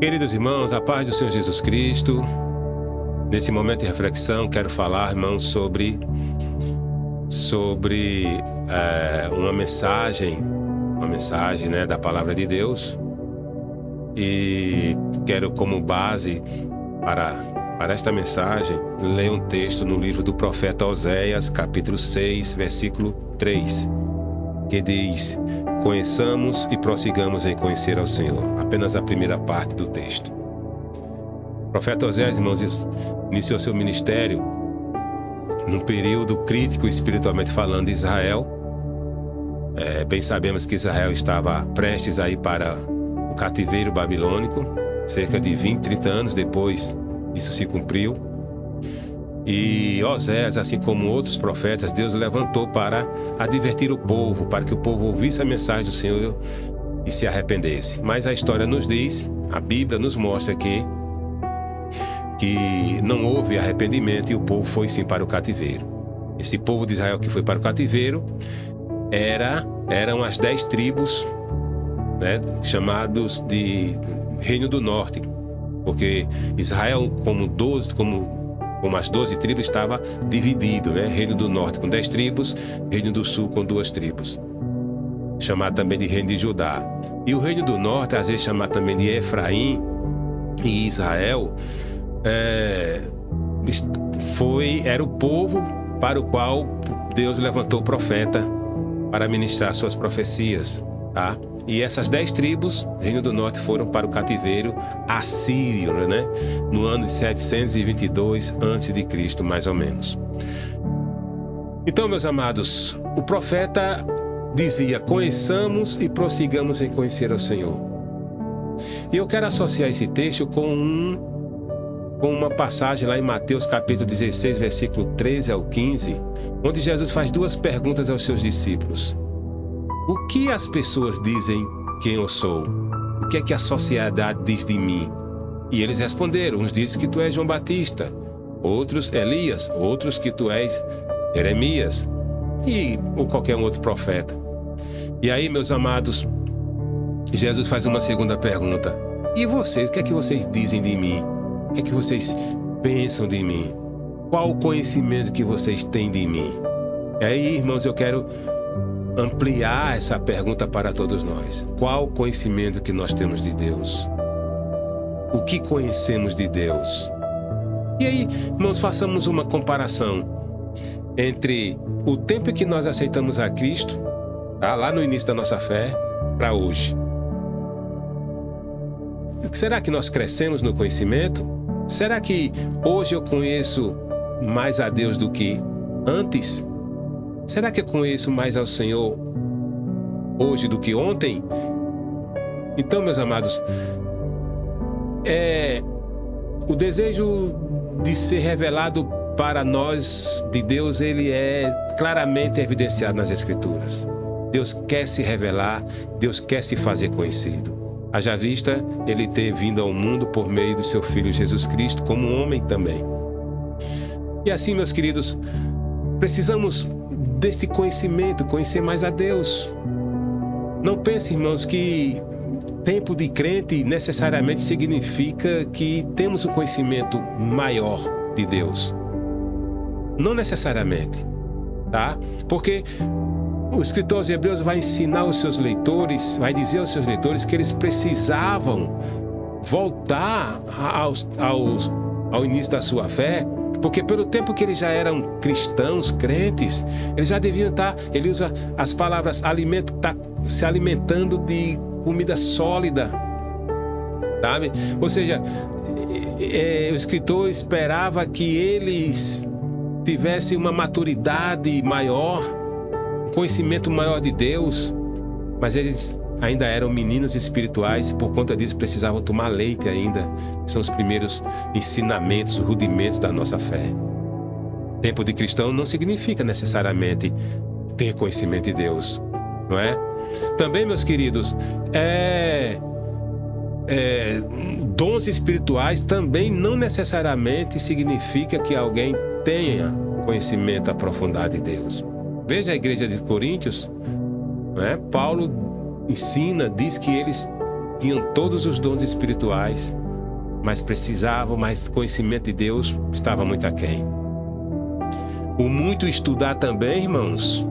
Queridos irmãos, a paz do Senhor Jesus Cristo. Nesse momento de reflexão, quero falar, irmãos, sobre uma mensagem, né, da Palavra de Deus. E quero, como base para esta mensagem, ler um texto no livro do profeta Oséias, capítulo 6, versículo 3, que diz: conheçamos e prossigamos em conhecer ao Senhor. Apenas a primeira parte do texto. O profeta Oséias, irmãos, iniciou seu ministério num período crítico, espiritualmente falando, de Israel. Bem sabemos que Israel estava prestes a ir para o cativeiro babilônico. Cerca de 20, 30 anos depois, isso se cumpriu. E Oséias, assim como outros profetas, Deus levantou para advertir o povo, para que o povo ouvisse a mensagem do Senhor e se arrependesse. Mas a história nos diz, a Bíblia nos mostra que não houve arrependimento e o povo foi sim para o cativeiro. Esse povo de Israel que foi para o cativeiro eram as 10 tribos, né, chamados de Reino do Norte, porque Israel, como as 12 tribos, estava dividido, né? Reino do Norte com 10 tribos, Reino do Sul com 2 tribos, chamado também de Reino de Judá. E o Reino do Norte, às vezes chamado também de Efraim e Israel, era o povo para o qual Deus levantou o profeta para ministrar suas profecias, tá? E essas 10 tribos, Reino do Norte, foram para o cativeiro assírio, né? No ano de 722 a.C., mais ou menos. Então, meus amados, o profeta dizia: conheçamos e prossigamos em conhecer ao Senhor. E eu quero associar esse texto com uma passagem lá em Mateus capítulo 16, versículo 13 ao 15, onde Jesus faz 2 perguntas aos seus discípulos. O que as pessoas dizem quem eu sou? O que é que a sociedade diz de mim? E eles responderam: uns dizem que tu és João Batista, outros Elias, outros que tu és Jeremias ou qualquer outro profeta. E aí, meus amados, Jesus faz uma segunda pergunta: e vocês, o que é que vocês dizem de mim? O que é que vocês pensam de mim? Qual o conhecimento que vocês têm de mim? E aí, irmãos, eu quero ampliar essa pergunta para todos nós. Qual o conhecimento que nós temos de Deus? O que conhecemos de Deus? E aí, irmãos, façamos uma comparação entre o tempo em que nós aceitamos a Cristo, tá, lá no início da nossa fé, para hoje. Será que nós crescemos no conhecimento? Será que hoje eu conheço mais a Deus do que antes? Será que eu conheço mais ao Senhor hoje do que ontem? Então, meus amados, o desejo de ser revelado para nós de Deus, ele é claramente evidenciado nas Escrituras. Deus quer se revelar, Deus quer se fazer conhecido. Haja vista ele ter vindo ao mundo por meio de seu Filho Jesus Cristo, como homem também. E assim, meus queridos, precisamos deste conhecimento, conhecer mais a Deus. Não pense, irmãos, que tempo de crente necessariamente significa que temos um conhecimento maior de Deus. Não necessariamente, tá? Porque o escritor aos Hebreus vai ensinar os seus leitores, vai dizer aos seus leitores que eles precisavam voltar ao início da sua fé, porque pelo tempo que eles já eram cristãos, crentes, eles já deviam estar, ele usa as palavras alimento, tá se alimentando de comida sólida, sabe? Ou seja, o escritor esperava que eles tivessem uma maturidade maior, um conhecimento maior de Deus, mas eles ainda eram meninos espirituais e por conta disso precisavam tomar leite ainda. São os primeiros ensinamentos, os rudimentos da nossa fé. Tempo de cristão não significa necessariamente ter conhecimento de Deus, não é? Também, meus queridos, dons espirituais também não necessariamente significa que alguém tenha conhecimento aprofundado de Deus. Veja a igreja de Coríntios, não é? Paulo ensina, diz que eles tinham todos os dons espirituais, mas precisavam mais conhecimento de Deus, estava muito aquém. O muito estudar também, irmãos,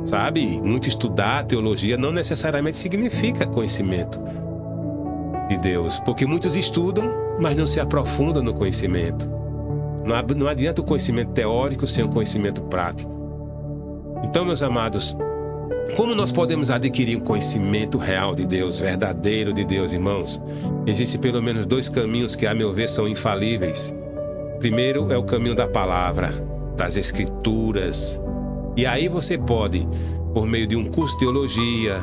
sabe? Muito estudar teologia não necessariamente significa conhecimento de Deus, porque muitos estudam, mas não se aprofundam no conhecimento. Não adianta o conhecimento teórico sem o conhecimento prático. Então, meus amados, como nós podemos adquirir um conhecimento real de Deus, verdadeiro de Deus, irmãos? Existem pelo menos 2 caminhos que, a meu ver, são infalíveis. Primeiro é o caminho da palavra, das Escrituras. E aí você pode, por meio de um curso de teologia,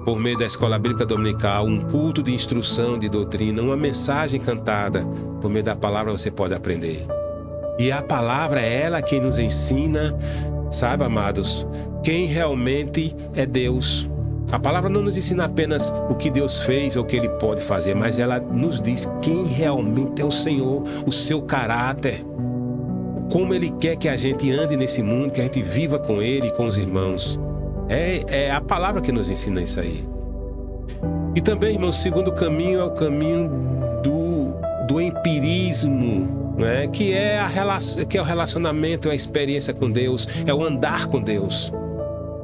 por meio da escola bíblica dominical, um culto de instrução de doutrina, uma mensagem cantada, por meio da palavra você pode aprender. E a palavra é ela quem nos ensina, sabe, amados, quem realmente é Deus. A palavra não nos ensina apenas o que Deus fez ou o que Ele pode fazer, mas ela nos diz quem realmente é o Senhor, o seu caráter, como Ele quer que a gente ande nesse mundo, que a gente viva com Ele e com os irmãos. É a palavra que nos ensina isso aí. E também, irmãos, o segundo caminho é o caminho do empirismo, né? Que é o relacionamento, é a experiência com Deus, é o andar com Deus,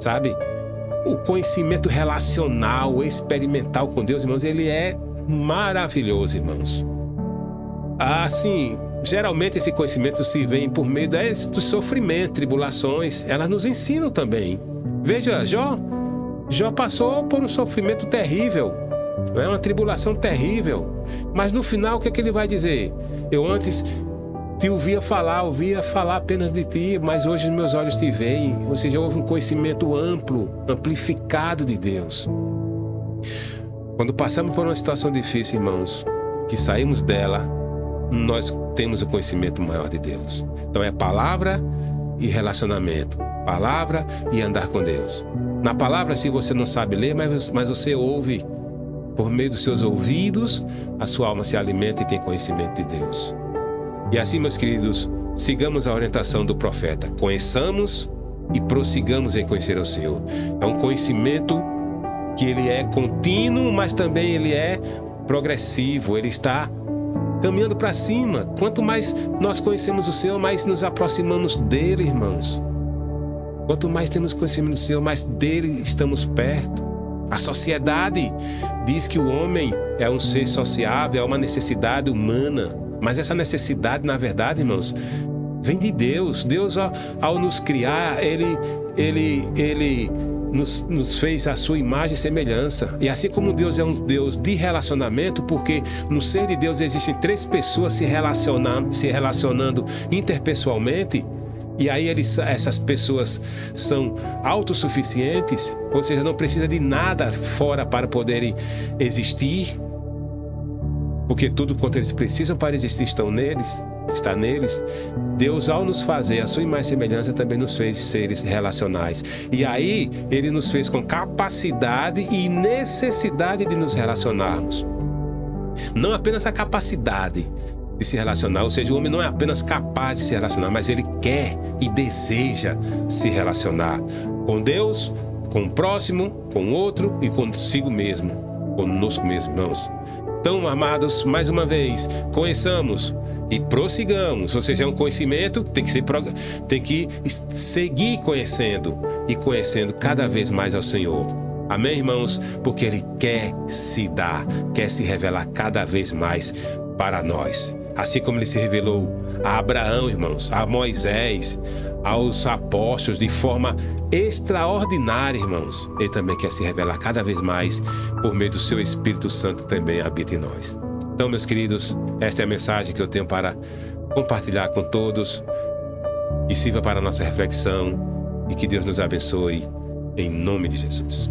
sabe? O conhecimento relacional, experimental com Deus, irmãos, ele é maravilhoso, irmãos. Assim, geralmente esse conhecimento se vem por meio do sofrimento, tribulações, elas nos ensinam também. Veja, Jó passou por um sofrimento terrível, né? Uma tribulação terrível, mas no final o que é que ele vai dizer? Eu antes te ouvia falar apenas de ti, mas hoje meus olhos te veem. Ou seja, houve um conhecimento amplo, amplificado de Deus. Quando passamos por uma situação difícil, irmãos, que saímos dela, nós temos o conhecimento maior de Deus. Então é palavra e relacionamento, palavra e andar com Deus. Na palavra, se você não sabe ler, mas você ouve, por meio dos seus ouvidos, a sua alma se alimenta e tem conhecimento de Deus. E assim, meus queridos, sigamos a orientação do profeta. Conheçamos e prossigamos em conhecer o Senhor. É um conhecimento que ele é contínuo, mas também ele é progressivo. Ele está caminhando para cima. Quanto mais nós conhecemos o Senhor, mais nos aproximamos dele, irmãos. Quanto mais temos conhecimento do Senhor, mais dele estamos perto. A sociedade diz que o homem é um ser sociável, é uma necessidade humana. Mas essa necessidade, na verdade, irmãos, vem de Deus. Deus, ao nos criar, Ele nos fez a sua imagem e semelhança. E assim como Deus é um Deus de relacionamento, porque no ser de Deus existem 3 pessoas se relacionando interpessoalmente, e aí essas pessoas são autossuficientes, ou seja, não precisa de nada fora para poderem existir, porque tudo quanto eles precisam para existir está neles. Deus, ao nos fazer a sua imagem e semelhança, também nos fez seres relacionais. E aí, Ele nos fez com capacidade e necessidade de nos relacionarmos. Não apenas a capacidade de se relacionar, ou seja, o homem não é apenas capaz de se relacionar, mas ele quer e deseja se relacionar com Deus, com o próximo, com o outro e consigo mesmo, conosco mesmo, irmãos. Então, amados, mais uma vez, conheçamos e prossigamos, ou seja, é um conhecimento que tem que seguir conhecendo e conhecendo cada vez mais ao Senhor. Amém, irmãos? Porque Ele quer se dar, quer se revelar cada vez mais para nós. Assim como Ele se revelou a Abraão, irmãos, a Moisés, aos apóstolos de forma extraordinária, irmãos. Ele também quer se revelar cada vez mais por meio do seu Espírito Santo também habita em nós. Então, meus queridos, esta é a mensagem que eu tenho para compartilhar com todos e sirva para a nossa reflexão e que Deus nos abençoe em nome de Jesus.